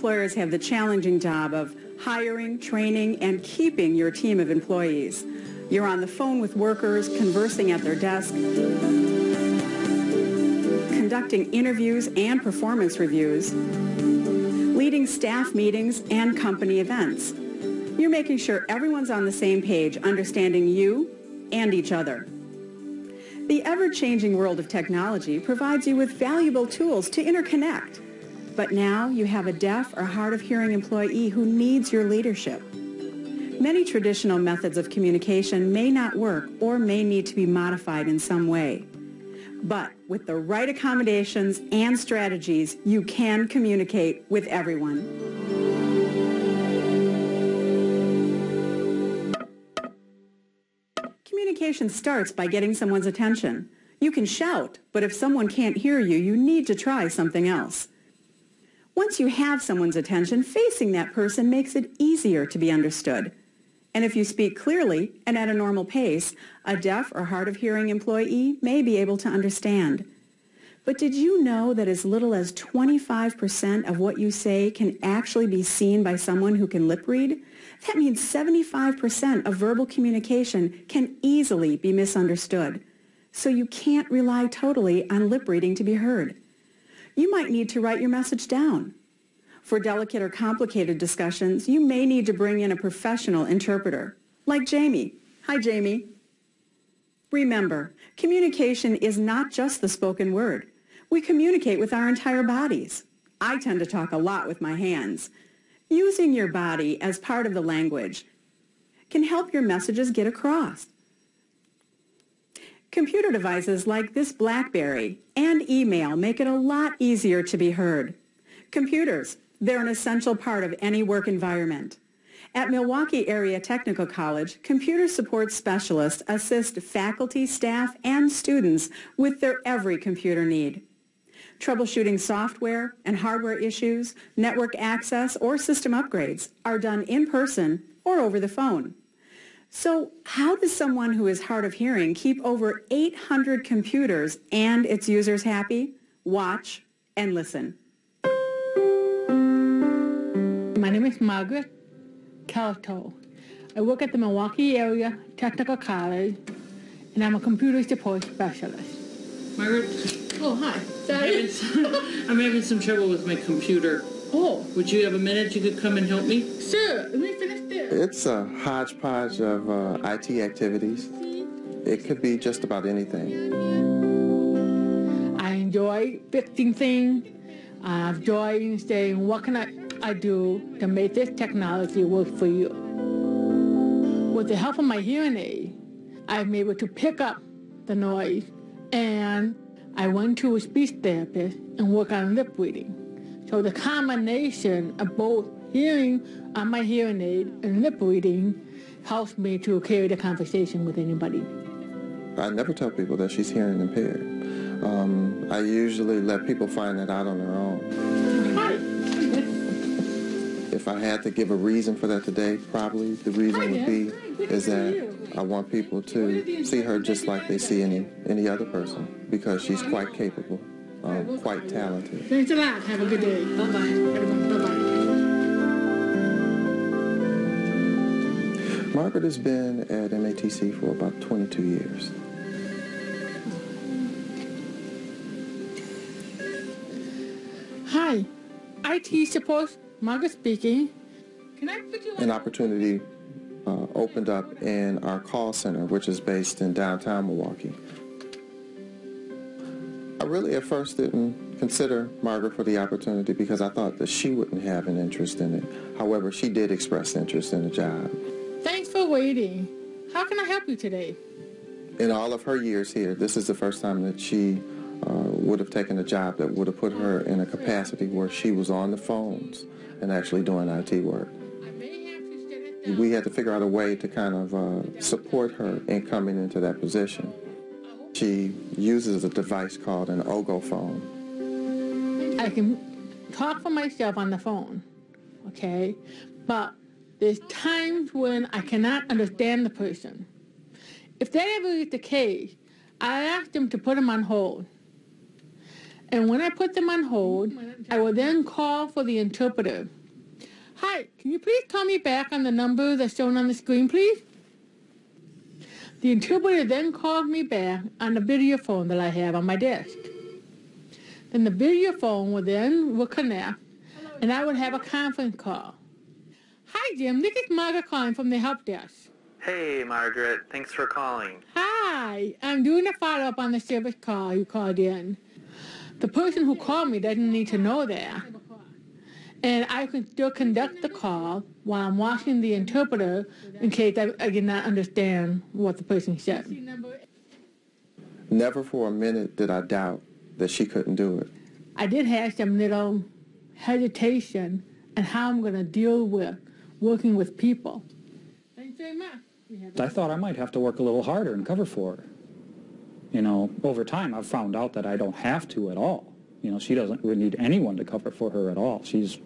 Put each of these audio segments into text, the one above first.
employers have the challenging job of hiring, training, and keeping your team of employees. You're on the phone with workers, conversing at their desk, conducting interviews and performance reviews, leading staff meetings and company events. You're making sure everyone's on the same page, understanding you and each other. The ever-changing world of technology provides you with valuable tools to interconnect. But now you have a deaf or hard of hearing employee who needs your leadership. Many traditional methods of communication may not work or may need to be modified in some way. But with the right accommodations and strategies, you can communicate with everyone. Communication starts by getting someone's attention. You can shout, but if someone can't hear you, you need to try something else. Once you have someone's attention, facing that person makes it easier to be understood. And if you speak clearly and at a normal pace, a deaf or hard of hearing employee may be able to understand. But did you know that as little as 25% of what you say can actually be seen by someone who can lip read? That means 75% of verbal communication can easily be misunderstood. So you can't rely totally on lip reading to be heard. You might need to write your message down. For delicate or complicated discussions, you may need to bring in a professional interpreter, like Jamie. Hi, Jamie. Remember, communication is not just the spoken word. We communicate with our entire bodies. I tend to talk a lot with my hands. Using your body as part of the language can help your messages get across. Computer devices like this BlackBerry and email make it a lot easier to be heard. Computers, they're an essential part of any work environment. At Milwaukee Area Technical College, computer support specialists assist faculty, staff, and students with their every computer need. Troubleshooting software and hardware issues, network access, or system upgrades are done in person or over the phone. So how does someone who is hard of hearing keep over 800 computers and its users happy? Watch and listen. My name is Margaret Calto. I work at the Milwaukee Area Technical College, and I'm a computer support specialist. Margaret? Oh, hi. Sorry. I'm having some trouble with my computer. Oh. Would you have a minute you could come and help me? Sure. Let me finish this. It's a hodgepodge of IT activities. It could be just about anything. I enjoy fixing things. I enjoy saying, what can I do to make this technology work for you? With the help of my hearing aid, I'm able to pick up the noise, and I went to a speech therapist and work on lip reading. So the combination of both hearing on my hearing aid and lip reading helps me to carry the conversation with anybody. I never tell people that she's hearing impaired. I usually let people find that out on their own. Hi. If I had to give a reason for that today, probably the reason would be is that I want people to see her just like they see any other person, because she's quite capable, quite talented. Thanks a lot. Have a good day. Bye-bye. Bye-bye. Margaret has been at MATC for about 22 years. Hi, IT support, Margaret speaking. Can I put you on? An opportunity opened up in our call center, which is based in downtown Milwaukee. I really at first didn't consider Margaret for the opportunity because I thought that she wouldn't have an interest in it. However, she did express interest in the job. Thanks for waiting. How can I help you today? In all of her years here, this is the first time that she would have taken a job that would have put her in a capacity where she was on the phones and actually doing IT work. We had to figure out a way to kind of support her in coming into that position. She uses a device called an OGO phone. I can talk for myself on the phone, okay? But there's times when I cannot understand the person. If that ever is the case, I ask them to put them on hold. And when I put them on hold, I will then call for the interpreter. Hi, can you please call me back on the number that's shown on the screen, please? The interpreter then calls me back on the video phone that I have on my desk. Then the video phone will connect, and I would have a conference call. Hi, Jim. This is Margaret calling from the help desk. Hey, Margaret. Thanks for calling. Hi. I'm doing a follow-up on the service call you called in. The person who called me doesn't need to know that. And I can still conduct the call while I'm watching the interpreter in case I did not understand what the person said. Never for a minute did I doubt that she couldn't do it. I did have some little hesitation on how I'm going to deal with working with people. Thanks very much. I thought I might have to work a little harder and cover for her. You know, over time I've found out that I don't have to at all. You know, she doesn't really need anyone to cover for her at all. She's,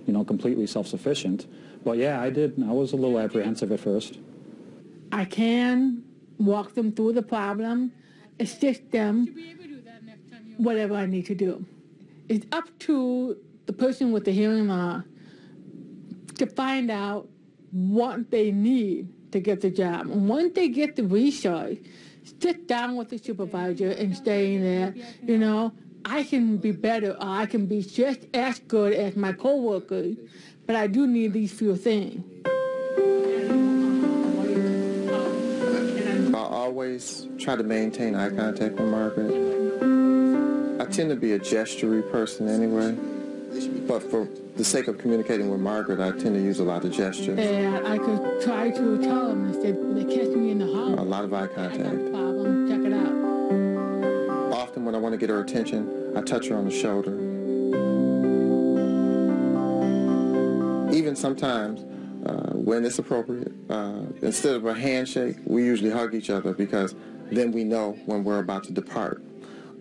you know, completely self-sufficient. But yeah, I was a little apprehensive at first. I can walk them through the problem, assist them, whatever I need to do. It's up to the person with the hearing loss to find out what they need to get the job. And once they get the research, sit down with the supervisor and say that, you know, I can be better, or I can be just as good as my coworkers, but I do need these few things. I always try to maintain eye contact with Margaret. I tend to be a gestury person anyway, but for the sake of communicating with Margaret, I tend to use a lot of gestures. And I could try to tell them if they catch me in the hall. A lot of eye I got a contact. problem, check it out. Often when I want to get her attention, I touch her on the shoulder. Even sometimes, when it's appropriate, instead of a handshake, we usually hug each other because then we know when we're about to depart.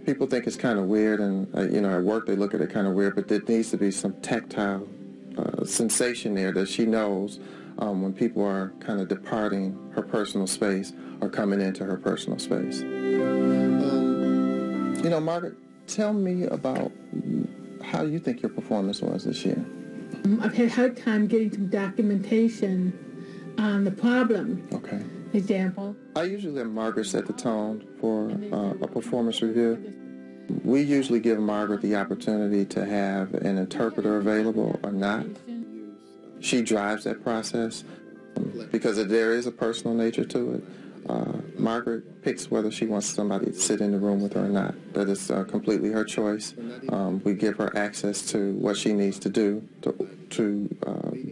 People think it's kind of weird, and you know, at work they look at it kind of weird, but there needs to be some tactile sensation there that she knows when people are kind of departing her personal space or coming into her personal space. You know, Margaret, tell me about how you think your performance was this year. I've had a hard time getting some documentation on the problem. Okay. Example. I usually let Margaret set the tone for a performance review. We usually give Margaret the opportunity to have an interpreter available or not. She drives that process because there is a personal nature to it. Margaret picks whether she wants somebody to sit in the room with her or not. That is completely her choice. We give her access to what she needs to do to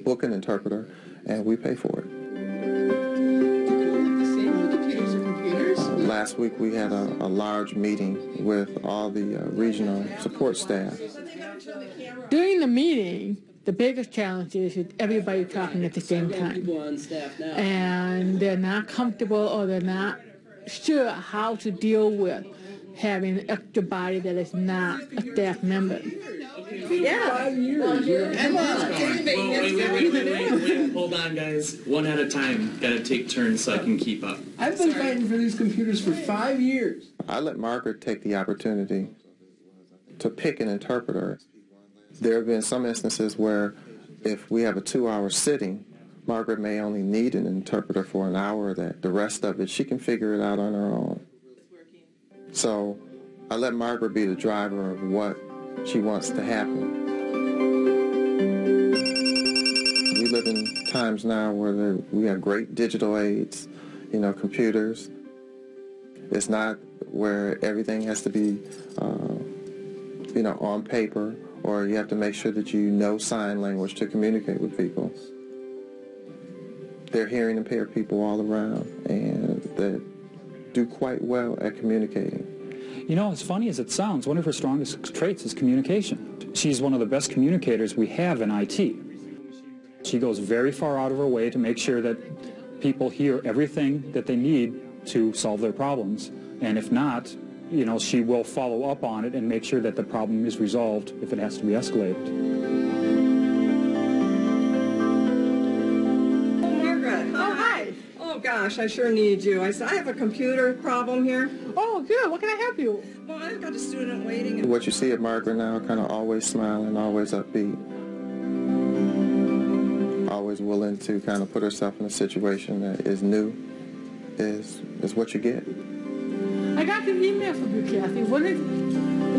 book an interpreter, and we pay for it. Last week we had a large meeting with all the regional support staff. During the meeting, the biggest challenge is everybody talking at the same time. And they're not comfortable, or they're not sure how to deal with having an extra body that is not a staff member. Yeah. 5 years. Come on. Wait. Hold on, guys. One at a time. Gotta take turns so I can keep up. I've been fighting for these computers for 5 years. I let Margaret take the opportunity to pick an interpreter. There have been some instances where if we have a 2-hour sitting, Margaret may only need an interpreter for an hour. That the rest of it, she can figure it out on her own. So I let Margaret be the driver of what she wants to happen. We live in times now where we have great digital aids, you know, computers. It's not where everything has to be, you know, on paper, or you have to make sure that you know sign language to communicate with people. There are hearing impaired people all around, and that do quite well at communicating. You know, as funny as it sounds, one of her strongest traits is communication. She's one of the best communicators we have in IT. She goes very far out of her way to make sure that people hear everything that they need to solve their problems. And if not, you know, she will follow up on it and make sure that the problem is resolved if it has to be escalated. Oh, Margaret. Oh, hi. Oh, gosh, I sure need you. I said, I have a computer problem here. Oh, good. What can I help you? Well, I've got a student waiting. What you see at Margaret now, kind of always smiling, always upbeat, always willing to kind of put herself in a situation that is new, is what you get. I got an email from you, Kathy. What is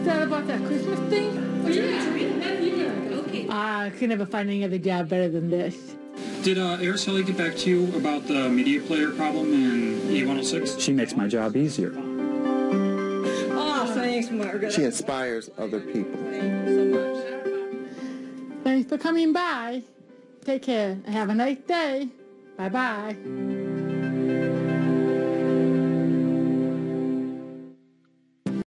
that about that Christmas thing? Oh, yeah. Okay. I can never find any other job better than this. Did Araceli get back to you about the media player problem in E106? She makes my job easier. Oh, thanks, Margaret. She inspires other people. Thank you so much. Thanks for coming by. Take care and have a nice day. Bye-bye.